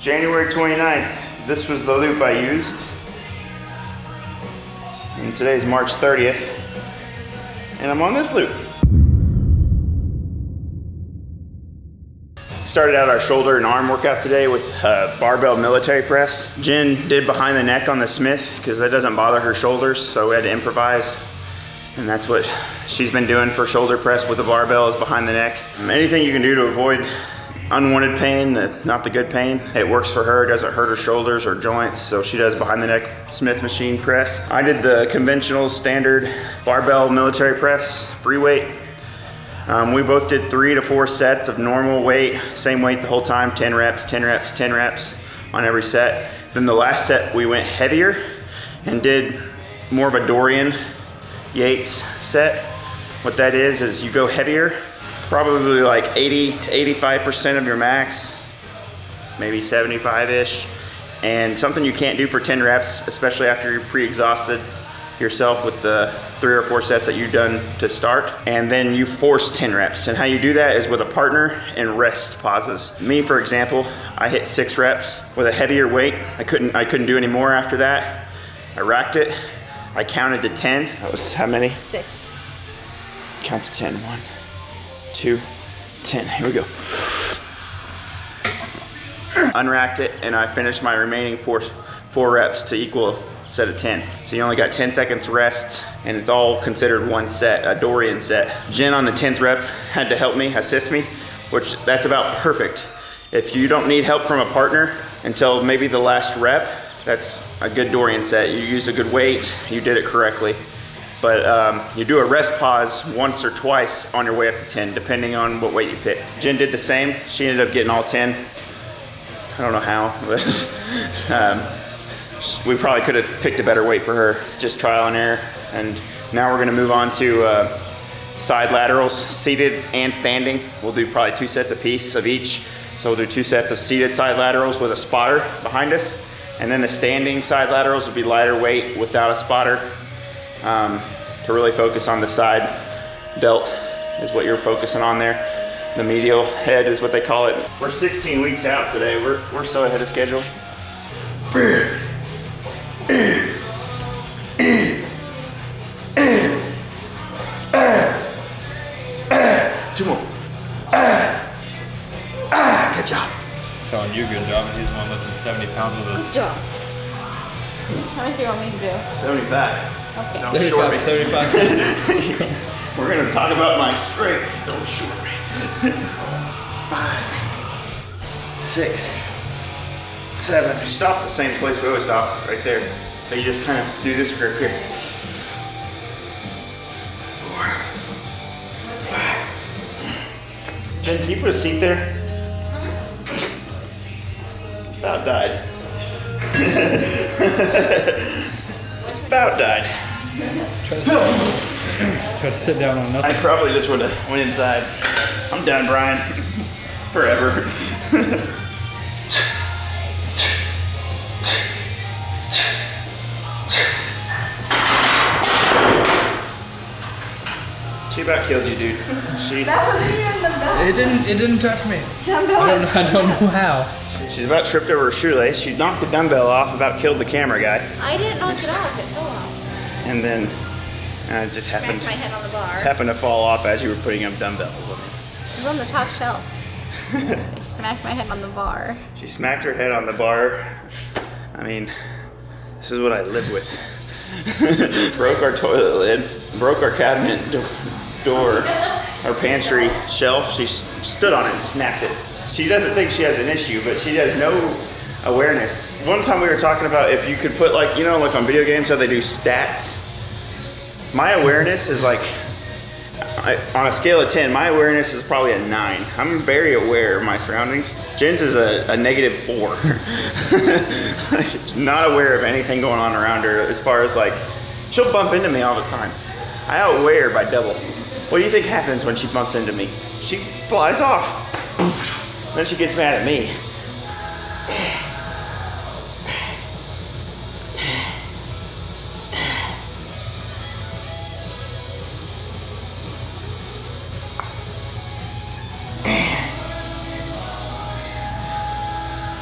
January 29th, this was the loop I used. And today's March 30th, and I'm on this loop. Started out our shoulder and arm workout today with barbell military press. Jen did behind the neck on the Smith because that doesn't bother her shoulders, so we had to improvise. And that's what she's been doing for shoulder press with the barbell, is behind the neck. Anything you can do to avoid unwanted pain, not the good pain, it works for her. It doesn't hurt her shoulders or joints, so she does behind the neck Smith machine press. I did the conventional standard barbell military press, free weight. We both did 3 to 4 sets of normal weight, same weight the whole time, 10 reps, 10 reps, 10 reps on every set. Then the last set we went heavier and did more of a Dorian Yates set. What that is you go heavier, probably like 80 to 85% of your max, maybe 75-ish. And something you can't do for 10 reps, especially after you're pre-exhausted yourself with the 3 or 4 sets that you've done to start. And then you force 10 reps. And how you do that is with a partner and rest pauses. Me, for example, I hit 6 reps with a heavier weight. I couldn't do any more after that. I racked it. I counted to 10. That was how many? 6. Count to 10. 1, 2, 10. Here we go. Unracked it, and I finished my remaining four reps to equal a set of 10. So you only got 10 seconds rest, and it's all considered one set, a Dorian set. Jen on the 10th rep had to help me, assist me, which that's about perfect. If you don't need help from a partner until maybe the last rep, that's a good Dorian set. You used a good weight, you did it correctly. But you do a rest pause once or twice on your way up to 10, depending on what weight you picked. Jen did the same. She ended up getting all 10. I don't know how, but we probably could have picked a better weight for her. It's just trial and error. And now we're gonna move on to side laterals, seated and standing. We'll do probably 2 sets apiece of each. So we'll do 2 sets of seated side laterals with a spotter behind us. And then the standing side laterals will be lighter weight without a spotter. To really focus on the side delt is what you're focusing on there. The medial head is what they call it. We're 16 weeks out today. We're so ahead of schedule. 2 more. Good job. Telling you good job. He's the one lifting 70 pounds with us. Good job. How much do you want me to do? 75. Okay. Don't short me. 75. We're gonna talk about my strength. Don't short me. 5, 6, 7. Stop the same place we always stop, right there. So you just kind of do this grip here. 4, 5. Jen, can you put a seat there? About died. About died. Try to sit down on nothing. I probably just would have went inside. I'm done, Bryon. Forever. She about killed you, dude. That wasn't even the best. It didn't touch me. I don't know how. She's about tripped over her shoelace. She knocked the dumbbell off, about killed the camera guy. I didn't knock it off, it fell off. And then it just happened. Smacked my head on the bar. It happened to fall off as you were putting up dumbbells. It was on the top shelf. I smacked my head on the bar. She smacked her head on the bar. I mean, this is what I live with. Broke our toilet lid, broke our cabinet door, our pantry shelf. She stood on it and snapped it. She doesn't think she has an issue, but she has no awareness. One time we were talking about if you could put like, you know, like on video games how they do stats. My awareness is like, on a scale of 10, my awareness is probably a 9. I'm very aware of my surroundings. Jen's is a -4. Like, not aware of anything going on around her as far as like, she'll bump into me all the time. I outweigh her by double. What do you think happens when she bumps into me? She flies off. Then she gets mad at me.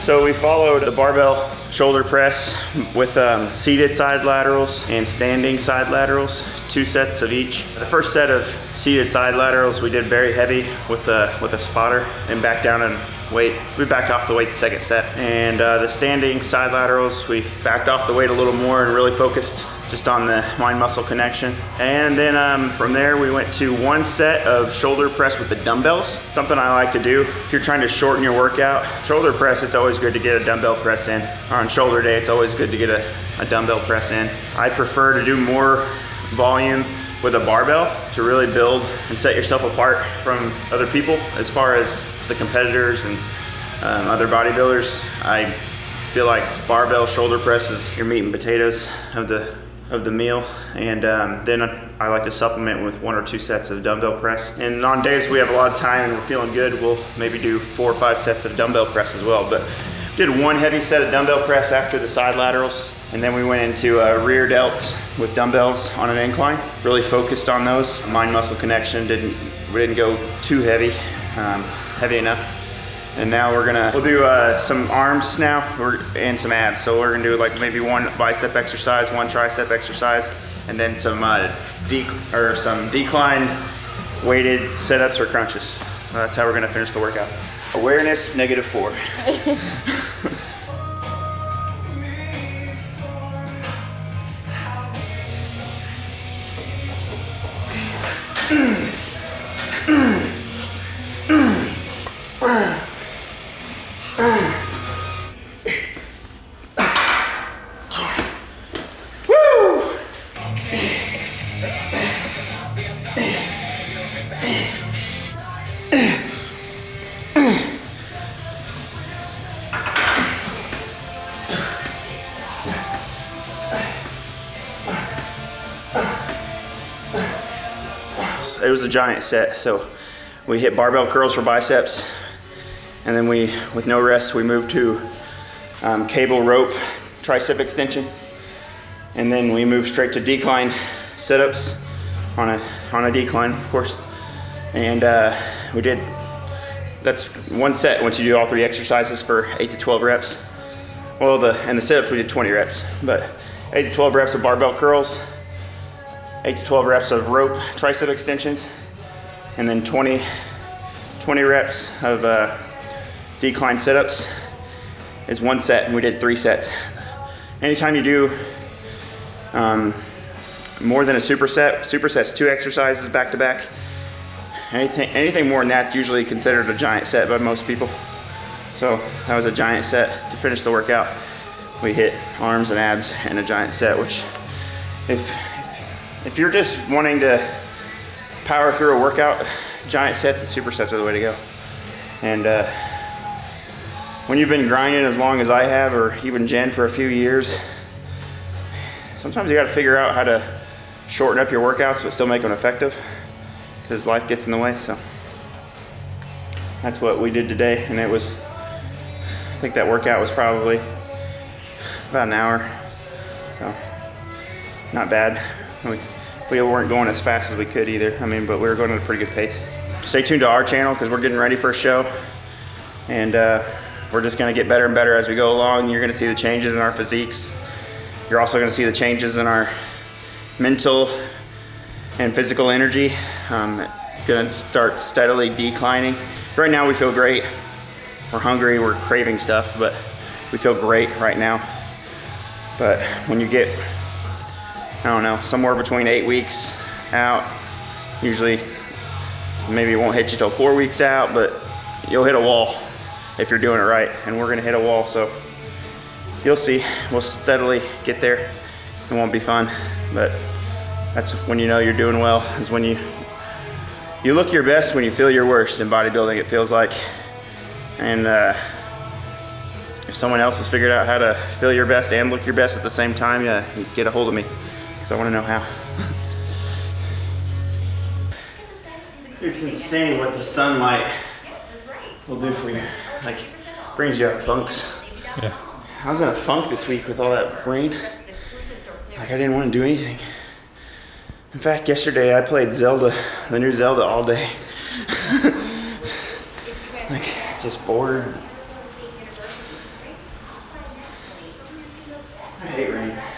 So we followed the barbell shoulder press with seated side laterals and standing side laterals, 2 sets of each. The first set of seated side laterals we did very heavy with a spotter and back down in weight. We backed off the weight the second set. And the standing side laterals, we backed off the weight a little more and really focused just on the mind-muscle connection. And then from there we went to 1 set of shoulder press with the dumbbells. Something I like to do if you're trying to shorten your workout. Shoulder press, it's always good to get a dumbbell press in. Or on shoulder day, it's always good to get a dumbbell press in. I prefer to do more volume with a barbell to really build and set yourself apart from other people as far as the competitors and other bodybuilders. I feel like barbell shoulder press is your meat and potatoes of the meal, and then I like to supplement with 1 or 2 sets of dumbbell press. And on days we have a lot of time and we're feeling good, we'll maybe do 4 or 5 sets of dumbbell press as well. But did 1 heavy set of dumbbell press after the side laterals, and then we went into rear delts with dumbbells on an incline. Really focused on those. Mind-muscle connection, we didn't go too heavy, heavy enough. And now we'll do some arms now and some abs. So we're gonna do like maybe 1 bicep exercise, 1 tricep exercise, and then some decline weighted setups or crunches. That's how we're gonna finish the workout. Awareness, -4. It was a giant set, so we hit barbell curls for biceps, and then with no rest, we moved to cable rope tricep extension, and then we moved straight to decline sit-ups on a decline, of course. And that's 1 set once you do all 3 exercises for 8 to 12 reps. Well, and the sit-ups we did 20 reps, but 8 to 12 reps of barbell curls, 8 to 12 reps of rope tricep extensions, and then 20 reps of decline sit-ups is 1 set, and we did 3 sets. Anytime you do more than a superset's 2 exercises back to back. Anything more than that's usually considered a giant set by most people. So that was a giant set to finish the workout. We hit arms and abs in a giant set, which if you're just wanting to power through a workout, giant sets and supersets are the way to go. And when you've been grinding as long as I have, or even Jen for a few years, sometimes you got to figure out how to shorten up your workouts but still make them effective, because life gets in the way. So that's what we did today, and I think that workout was probably about an hour, so not bad. We weren't going as fast as we could either, but we were going at a pretty good pace. Stay tuned to our channel because we're getting ready for a show, and we're just going to get better and better as we go along. You're going to see the changes in our physiques. You're also going to see the changes in our mental and physical energy. It's going to start steadily declining. Right now we feel great. We're hungry, we're craving stuff, but we feel great right now. But when you get, I don't know, somewhere between 8 weeks out, usually maybe it won't hit you till 4 weeks out, but you'll hit a wall if you're doing it right, and we're gonna hit a wall, so you'll see. We'll steadily get there. It won't be fun, but that's when you know you're doing well, is when you look your best when you feel your worst in bodybuilding, it feels like. And if someone else has figured out how to feel your best and look your best at the same time, yeah, you get a hold of me, because I want to know how. It's insane what the sunlight will do for you. Like, brings you out of funks. Yeah. I was in a funk this week with all that rain. Like, I didn't want to do anything. In fact, yesterday I played Zelda, the new Zelda, all day. Like, just bored. I hate rain.